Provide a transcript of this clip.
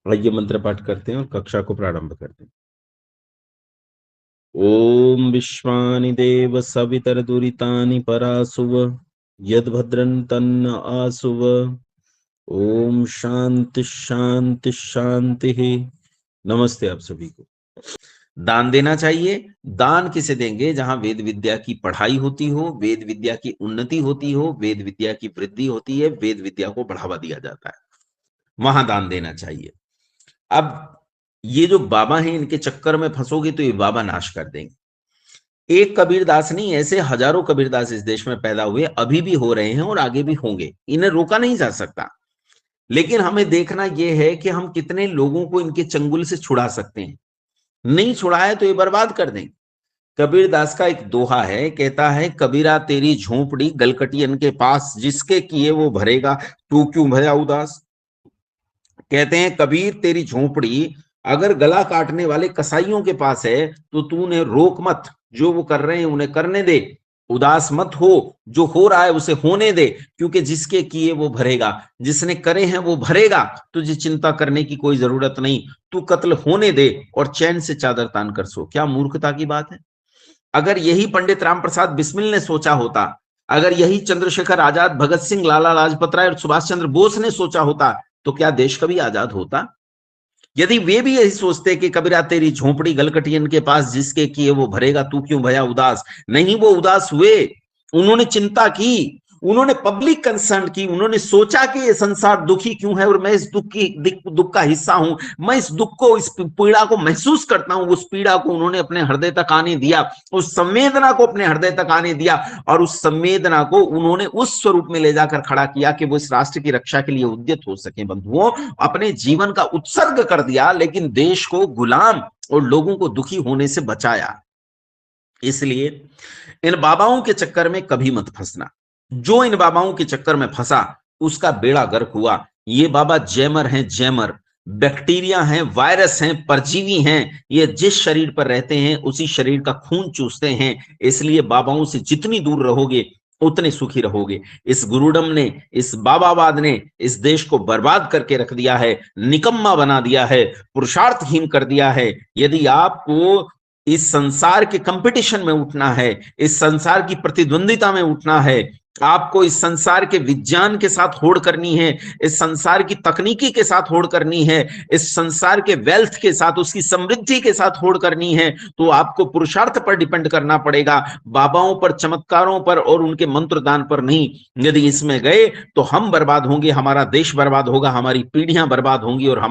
आइए मंत्र पाठ करते हैं और कक्षा को प्रारंभ करते हैं। ओम विश्वानि देव सवितरदुरितानि परासुव यद्भद्रं तन्न आसुव। ओम शांति शांति शांति। नमस्ते आप सभी को। दान देना चाहिए। दान किसे देंगे? जहां वेद विद्या की पढ़ाई होती हो, वेद विद्या की उन्नति होती हो, वेद विद्या की वृद्धि होती है, वेद विद्या को बढ़ावा दिया जाता है, वहां दान देना चाहिए। अब ये जो बाबा हैं, इनके चक्कर में फंसोगे तो ये बाबा नाश कर देंगे। एक कबीरदास नहीं, ऐसे हजारों कबीरदास इस देश में पैदा हुए, अभी भी हो रहे हैं और आगे भी होंगे, इन्हें रोका नहीं जा सकता। लेकिन हमें देखना यह है कि हम कितने लोगों को इनके चंगुल से छुड़ा सकते हैं। नहीं छुड़ाए तो ये बर्बाद कर देंगे। कबीरदास का एक दोहा है, कहता है, कबीरा तेरी झोंपड़ी गलकटियन के पास, जिसके किए वो भरेगा, तू क्यों भया उदास। कहते हैं, कबीर तेरी झोंपड़ी अगर गला काटने वाले कसाईयों के पास है तो तू उन्हें रोक मत, जो वो कर रहे हैं उन्हें करने दे, उदास मत हो, जो हो रहा है उसे होने दे, क्योंकि जिसके किए वो भरेगा, जिसने करे हैं वो भरेगा, तुझे चिंता करने की कोई जरूरत नहीं, तू कत्ल होने दे और चैन से चादर तान कर सो। क्या मूर्खता की बात है। अगर यही पंडित राम प्रसाद बिस्मिल ने सोचा होता, अगर यही चंद्रशेखर आजाद, भगत सिंह, लाला लाजपत राय और सुभाष चंद्र बोस ने सोचा होता तो क्या देश कभी आजाद होता? यदि वे भी यही सोचते कि कबीरा तेरी झोंपड़ी गलकटियन के पास, जिसके किए वो भरेगा, तू क्यों भया उदास। नहीं, वो उदास हुए, उन्होंने चिंता की, उन्होंने पब्लिक कंसर्न की, उन्होंने सोचा कि ये संसार दुखी क्यों है और मैं इस दुख का हिस्सा हूं, मैं इस दुख को, इस पीड़ा को महसूस करता हूं। उस पीड़ा को उन्होंने अपने हृदय तक आने दिया, उस संवेदना को अपने हृदय तक आने दिया, और उस संवेदना को उन्होंने उस स्वरूप में ले जाकर खड़ा किया कि वो इस राष्ट्र की रक्षा के लिए उद्यत हो सके। बंधुओं, अपने जीवन का उत्सर्ग कर दिया, लेकिन देश को गुलाम और लोगों को दुखी होने से बचाया। इसलिए इन बाबाओं के चक्कर में कभी मत फंसना। जो इन बाबाओं के चक्कर में फंसा उसका बेड़ा गर्क हुआ। ये बाबा जैमर हैं, जैमर बैक्टीरिया हैं, वायरस हैं, परजीवी हैं। ये जिस शरीर पर रहते हैं उसी शरीर का खून चूसते हैं। इसलिए बाबाओं से जितनी दूर रहोगे उतने सुखी रहोगे। इस गुरुडम ने, इस बाबावाद ने इस देश को बर्बाद करके रख दिया है, निकम्मा बना दिया है, पुरुषार्थहीन कर दिया है। यदि आपको इस संसार के कंपटीशन में उठना है, इस संसार की प्रतिद्वंदिता में उठना है, आपको इस संसार के विज्ञान के साथ होड़ करनी है, इस संसार की तकनीकी के साथ होड़ करनी है, इस संसार के वेल्थ के साथ, उसकी समृद्धि के साथ होड़ करनी है, तो आपको पुरुषार्थ पर डिपेंड करना पड़ेगा, बाबाओं पर, चमत्कारों पर और उनके मंत्रदान पर नहीं। यदि इसमें गए तो हम बर्बाद होंगे, हमारा देश बर्बाद होगा, हमारी पीढ़ियां बर्बाद होंगी और हम